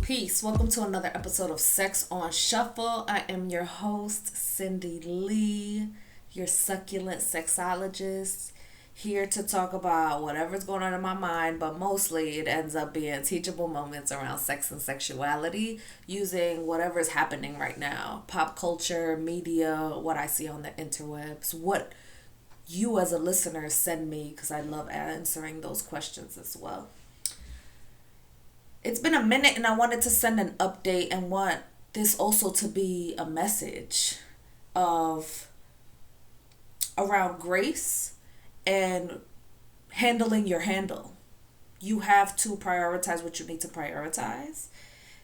Peace. Welcome to another episode of Sex on Shuffle. I am your host, Cindy Lee, your succulent sexologist, here to talk about whatever's going on in my mind, but mostly it ends up being teachable moments around sex and sexuality using whatever's happening right now. Pop culture, media, what I see on the interwebs, what you as a listener send me, because I love answering those questions as well. It's been a minute and I wanted to send an update and want this also to be a message of around grace and handling your handle. You have to prioritize what you need to prioritize.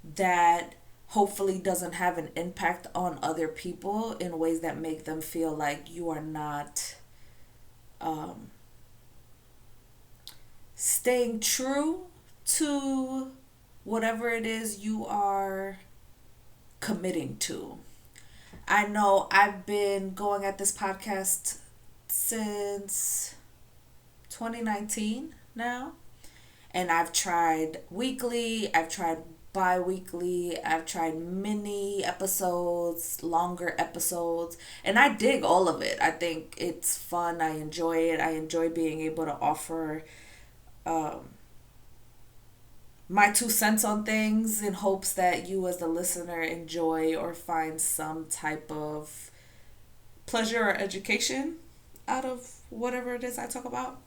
That hopefully doesn't have an impact on other people in ways that make them feel like you are not staying true to whatever it is you are committing to. I know I've been going at this podcast since 2019 now, and I've tried weekly, I've tried bi-weekly, I've tried mini episodes, longer episodes, and I dig all of it. I think it's fun. I enjoy it. I enjoy being able to offer my 2 cents on things in hopes that you as the listener enjoy or find some type of pleasure or education out of whatever it is I talk about.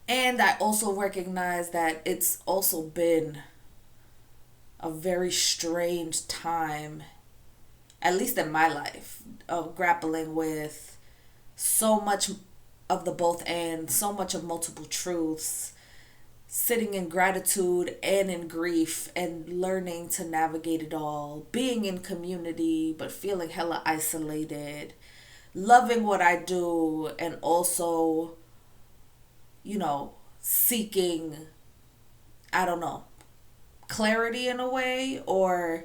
And I also recognize that it's also been a very strange time, at least in my life, of grappling with so much of the both and, so much of multiple truths, sitting in gratitude and in grief and learning to navigate it all, being in community but feeling hella isolated, loving what I do and also, seeking, clarity in a way, or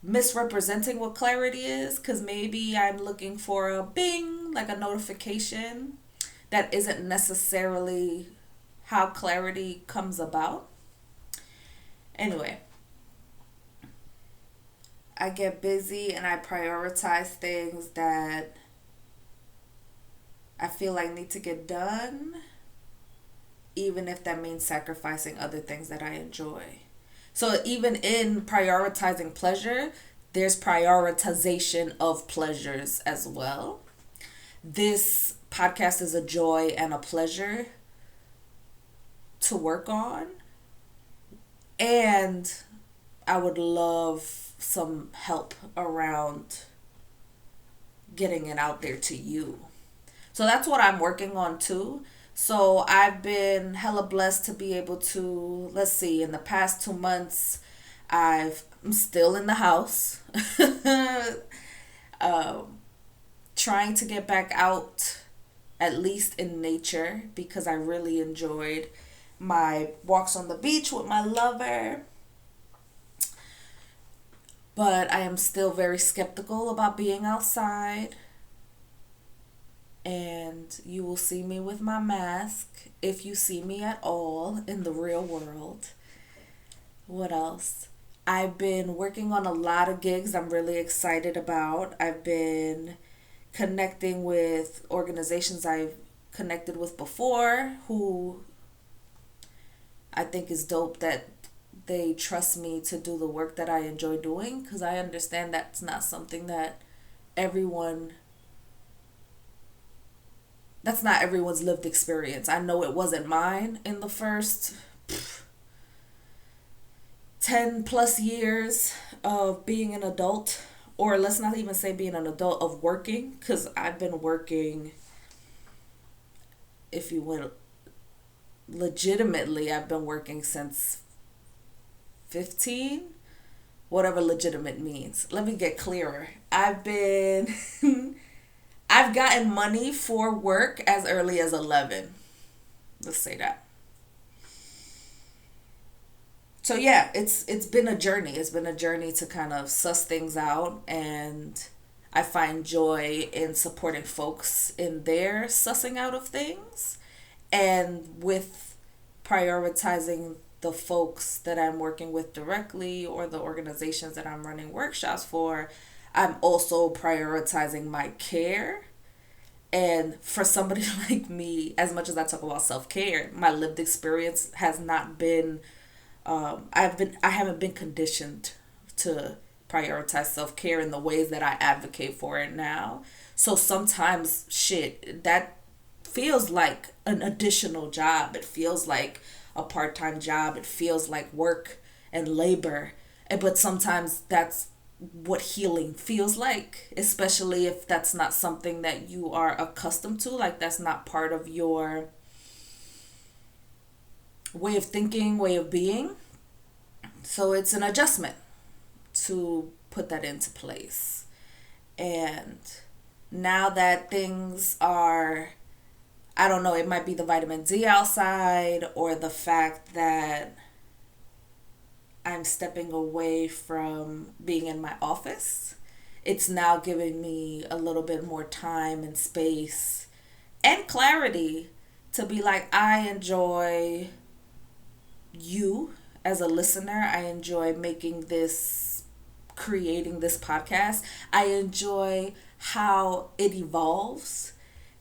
misrepresenting what clarity is, because maybe I'm looking for a bing, like a notification that isn't necessarily how clarity comes about. Anyway, I get busy and I prioritize things that I feel like need to get done, even if that means sacrificing other things that I enjoy. So even in prioritizing pleasure, there's prioritization of pleasures as well. This podcast is a joy and a pleasure to work on, and I would love some help around getting it out there to you. So that's what I'm working on too. So I've been hella blessed to be able to, in the past 2 months, I'm still in the house, trying to get back out, at least in nature, because I really enjoyed my walks on the beach with my lover. But I am still very skeptical about being outside. And you will see me with my mask if you see me at all in the real world. What else? I've been working on a lot of gigs I'm really excited about. I've been connecting with organizations I've connected with before who I think is dope that they trust me to do the work that I enjoy doing, because I understand that's not something that's not everyone's lived experience. I know it wasn't mine in the first 10 plus years of being an adult, or let's not even say being an adult, of working, because I've been working, if you will, legitimately, I've been working since 15, whatever legitimate means. Let me get clearer. I've gotten money for work as early as 11. Let's say that. So yeah, it's been a journey. It's been a journey to kind of suss things out, and I find joy in supporting folks in their sussing out of things, and with prioritizing the folks that I'm working with directly or the organizations that I'm running workshops for, I'm also prioritizing my care. And for somebody like me, as much as I talk about self-care, my lived experience has not been I haven't been conditioned to prioritize self-care in the ways that I advocate for it now. So sometimes shit that feels like an additional job. It feels like a part-time job. It feels like work and labor. But sometimes that's what healing feels like, especially if that's not something that you are accustomed to, like that's not part of your way of thinking, way of being. So it's an adjustment to put that into place. And now that things are, I don't know, it might be the vitamin D outside or the fact that I'm stepping away from being in my office. It's now giving me a little bit more time and space and clarity to be like, I enjoy you as a listener. I enjoy creating this podcast. I enjoy how it evolves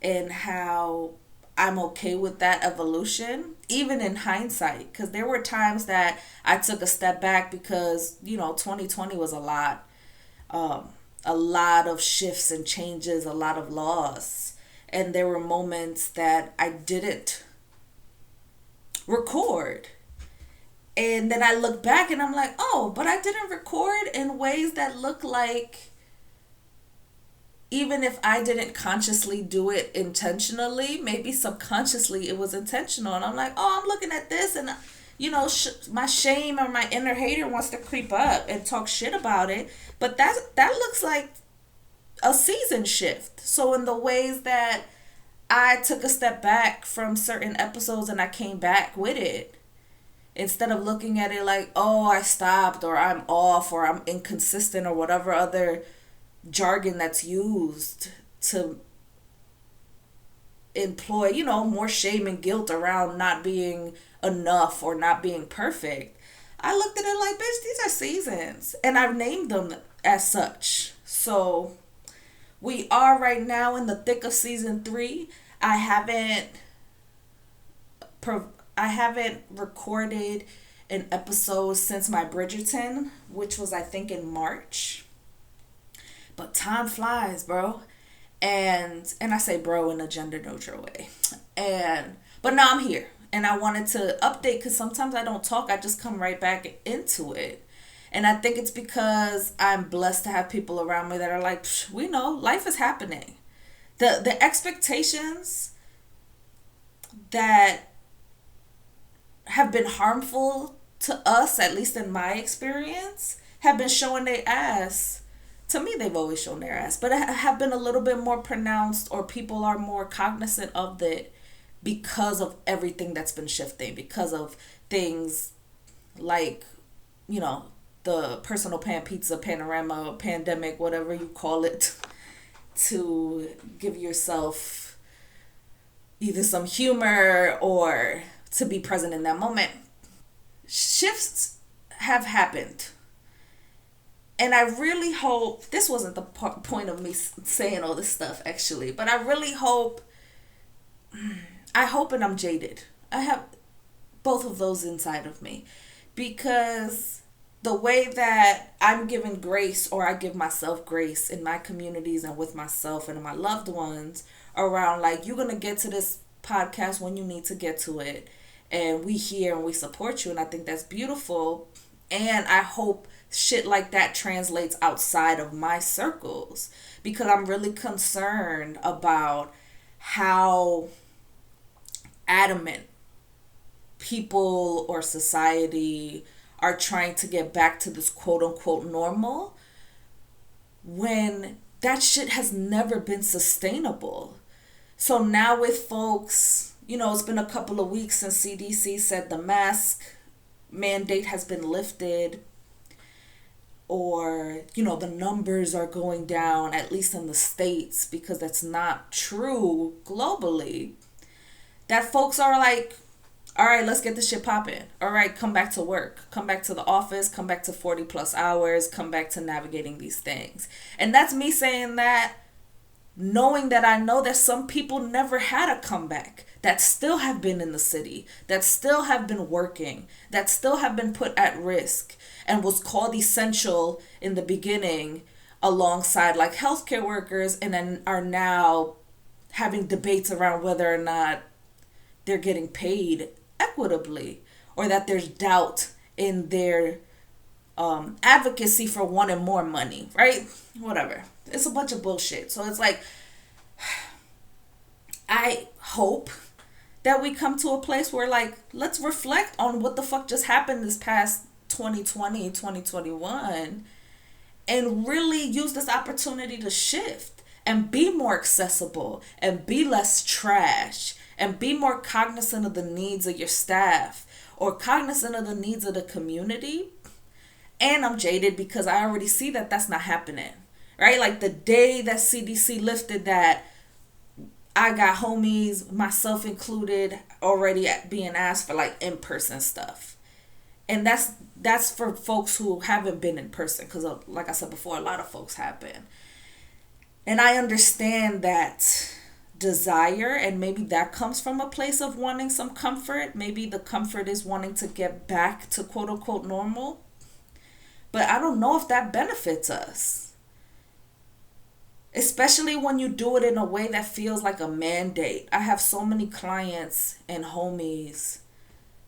and how I'm okay with that evolution, even in hindsight. Because there were times that I took a step back because, 2020 was a lot of shifts and changes, a lot of loss. And there were moments that I didn't record. And then I look back and I'm like, oh, but I didn't record in ways that look like, even if I didn't consciously do it intentionally, maybe subconsciously it was intentional. And I'm like, oh, I'm looking at this and, my shame or my inner hater wants to creep up and talk shit about it. But that looks like a season shift. So in the ways that I took a step back from certain episodes and I came back with it, instead of looking at it like, oh, I stopped or I'm off or I'm inconsistent or whatever other jargon that's used to employ, more shame and guilt around not being enough or not being perfect. I looked at it like, bitch, these are seasons. And I've named them as such. So we are right now in the thick of season 3. I haven't recorded an episode since my Bridgerton, which was I think in March. But time flies, bro. And I say bro in a gender neutral way. But now I'm here. And I wanted to update because sometimes I don't talk. I just come right back into it. And I think it's because I'm blessed to have people around me that are like, we know life is happening. The expectations that have been harmful to us, at least in my experience, have been showing their ass. To me, they've always shown their ass, but have been a little bit more pronounced, or people are more cognizant of it because of everything that's been shifting, because of things like, the personal pan pizza, panorama, pandemic, whatever you call it, to give yourself either some humor or to be present in that moment. Shifts have happened. And I really hope, this wasn't the point of me saying all this stuff actually, but I really hope, and I'm jaded. I have both of those inside of me, because the way that I'm given grace, or I give myself grace in my communities and with myself and my loved ones around, like, you're going to get to this podcast when you need to get to it. And we here and we support you. And I think that's beautiful. And I hope shit like that translates outside of my circles, because I'm really concerned about how adamant people or society are trying to get back to this quote unquote normal, when that shit has never been sustainable. So now with folks, it's been a couple of weeks since CDC said the mask mandate has been lifted, or, the numbers are going down, at least in the States, because that's not true globally, that folks are like, All right, let's get this shit popping. All right, come back to work. Come back to the office. Come back to 40 plus hours. Come back to navigating these things. And that's me saying that, knowing that I know that some people never had a comeback, that still have been in the city, that still have been working, that still have been put at risk, and was called essential in the beginning alongside like healthcare workers, and then are now having debates around whether or not they're getting paid equitably, or that there's doubt in their advocacy for wanting more money, right? Whatever. It's a bunch of bullshit. So it's like, I hope that we come to a place where, like, let's reflect on what the fuck just happened this past 2020, 2021, and really use this opportunity to shift and be more accessible and be less trash and be more cognizant of the needs of your staff or cognizant of the needs of the community. And I'm jaded because I already see that that's not happening, right? Like the day that CDC lifted that, I got homies, myself included, already being asked for like in-person stuff. And that's for folks who haven't been in person, because like I said before, a lot of folks have been. And I understand that desire, and maybe that comes from a place of wanting some comfort. Maybe the comfort is wanting to get back to quote unquote normal. But I don't know if that benefits us. Especially when you do it in a way that feels like a mandate. I have so many clients and homies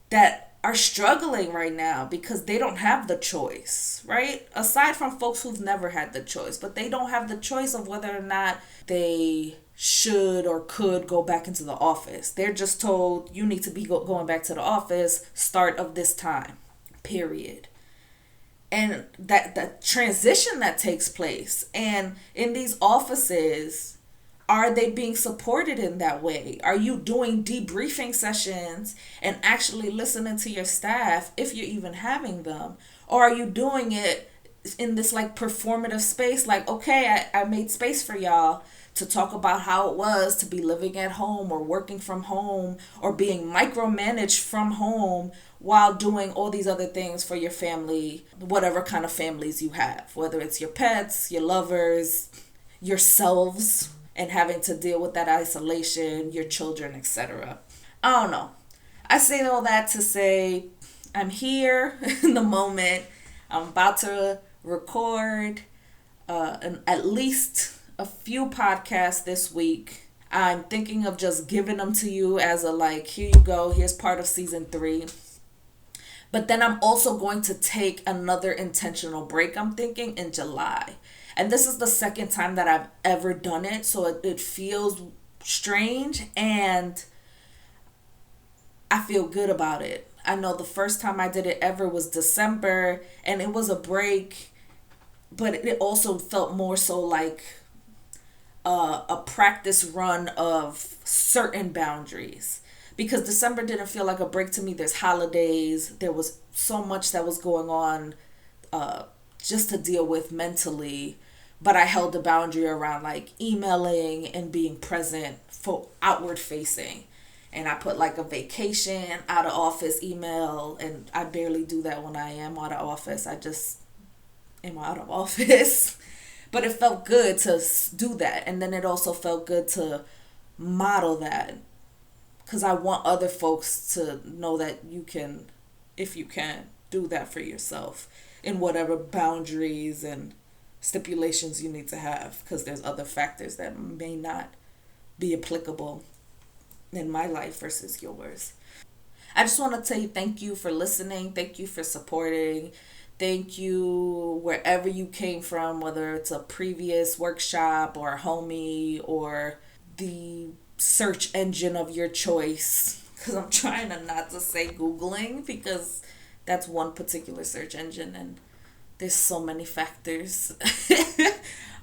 that are struggling right now because they don't have the choice, right? Aside from folks who've never had the choice, but they don't have the choice of whether or not they should or could go back into the office. They're just told, you need to be going back to the office start of this time, period. And that transition that takes place, and in these offices, are they being supported in that way? Are you doing debriefing sessions and actually listening to your staff, if you're even having them? Or are you doing it in this like performative space, like, okay, I made space for y'all to talk about how it was to be living at home or working from home or being micromanaged from home while doing all these other things for your family, whatever kind of families you have, whether it's your pets, your lovers, yourselves, and having to deal with that isolation, your children, etc. I don't know. I say all that to say I'm here in the moment. I'm about to record at least a few podcasts this week. I'm thinking of just giving them to you as a like, here you go, here's part of season 3. But then I'm also going to take another intentional break, I'm thinking, in July. And this is the second time that I've ever done it, so it feels strange, and I feel good about it. I know the first time I did it ever was December, and it was a break, but it also felt more so like a practice run of certain boundaries. Because December didn't feel like a break to me. There's holidays. There was so much that was going on just to deal with mentally. But I held a boundary around like emailing and being present for outward facing. And I put like a vacation, out of office email. And I barely do that when I am out of office. I just am out of office. But it felt good to do that. And then it also felt good to model that. Because I want other folks to know that you can, if you can, do that for yourself in whatever boundaries and stipulations you need to have. Because there's other factors that may not be applicable in my life versus yours. I just want to tell you thank you for listening. Thank you for supporting. Thank you wherever you came from, whether it's a previous workshop or a homie or the search engine of your choice, because I'm trying to not to say Googling, because that's one particular search engine and there's so many factors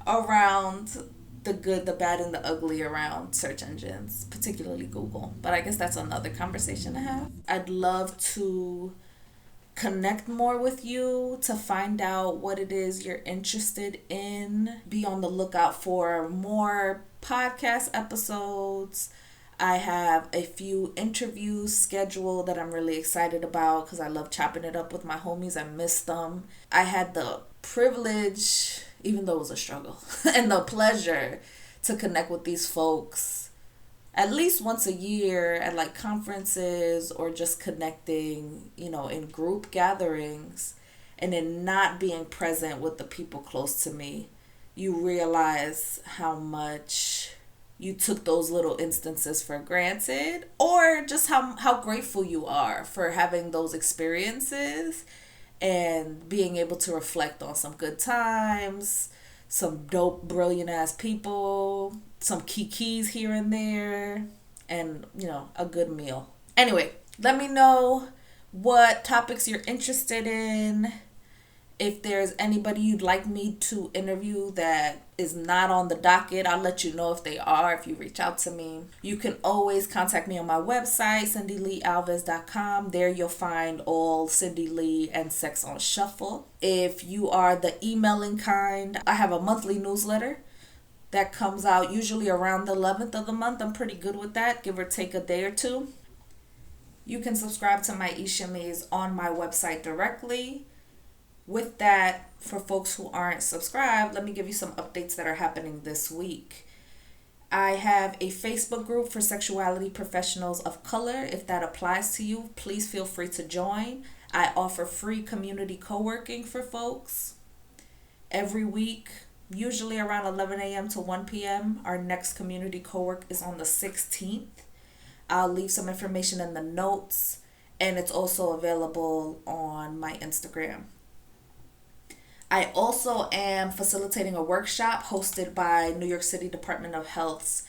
around the good, the bad, and the ugly around search engines, particularly Google. But I guess that's another conversation to have. I'd love to connect more with you, to find out what it is you're interested in. Be on the lookout for more podcast episodes. I have a few interviews scheduled that I'm really excited about because I love chopping it up with my homies. I miss them. I had the privilege, even though it was a struggle, and the pleasure to connect with these folks at least once a year at like conferences or just connecting, in group gatherings, and then not being present with the people close to me. You realize how much you took those little instances for granted, or just how grateful you are for having those experiences and being able to reflect on some good times, some dope, brilliant ass people, some kikis here and there, and, a good meal. Anyway, let me know what topics you're interested in. If there's anybody you'd like me to interview that is not on the docket, I'll let you know if they are, if you reach out to me. You can always contact me on my website, cindyleealves.com. There you'll find all Cindy Lee and Sex on Shuffle. If you are the emailing kind, I have a monthly newsletter that comes out usually around the 11th of the month. I'm pretty good with that, give or take a day or two. You can subscribe to my shimmies on my website directly. With that, for folks who aren't subscribed, let me give you some updates that are happening this week. I have a Facebook group for sexuality professionals of color. If that applies to you, please feel free to join. I offer free community co-working for folks every week, usually around 11 a.m. to 1 p.m. Our next community co-work is on the 16th. I'll leave some information in the notes, and it's also available on my Instagram. I also am facilitating a workshop hosted by New York City Department of Health's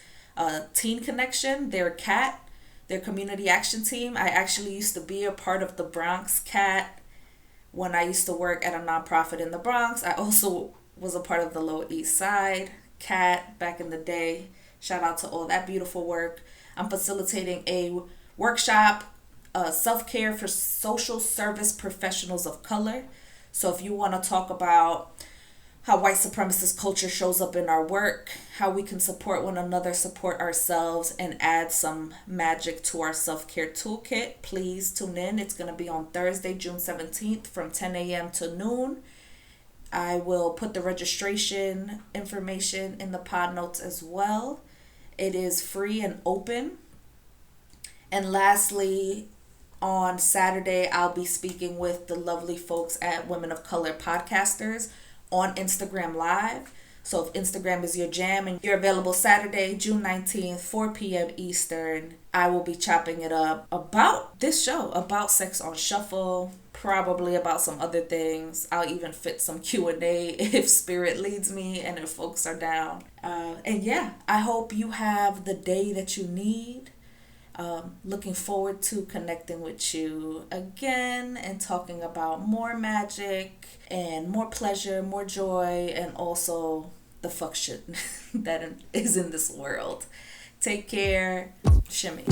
Teen Connection, their community action team. I actually used to be a part of the Bronx CAT when I used to work at a nonprofit in the Bronx. I also was a part of the Lower East Side CAT back in the day. Shout out to all that beautiful work. I'm facilitating a workshop, self-care for social service professionals of color. So if you want to talk about how white supremacist culture shows up in our work, how we can support one another, support ourselves, and add some magic to our self-care toolkit, please tune in. It's going to be on Thursday, June 17th from 10 a.m. to noon. I will put the registration information in the pod notes as well. It is free and open. And lastly, on Saturday, I'll be speaking with the lovely folks at Women of Color Podcasters on Instagram Live. So if Instagram is your jam and you're available Saturday, June 19th, 4 p.m. Eastern, I will be chopping it up about this show, about Sex on Shuffle, probably about some other things. I'll even fit some Q&A if spirit leads me and if folks are down. And yeah, I hope you have the day that you need. Looking forward to connecting with you again and talking about more magic and more pleasure, more joy, and also the fuck shit that is in this world. Take care. Shimmies.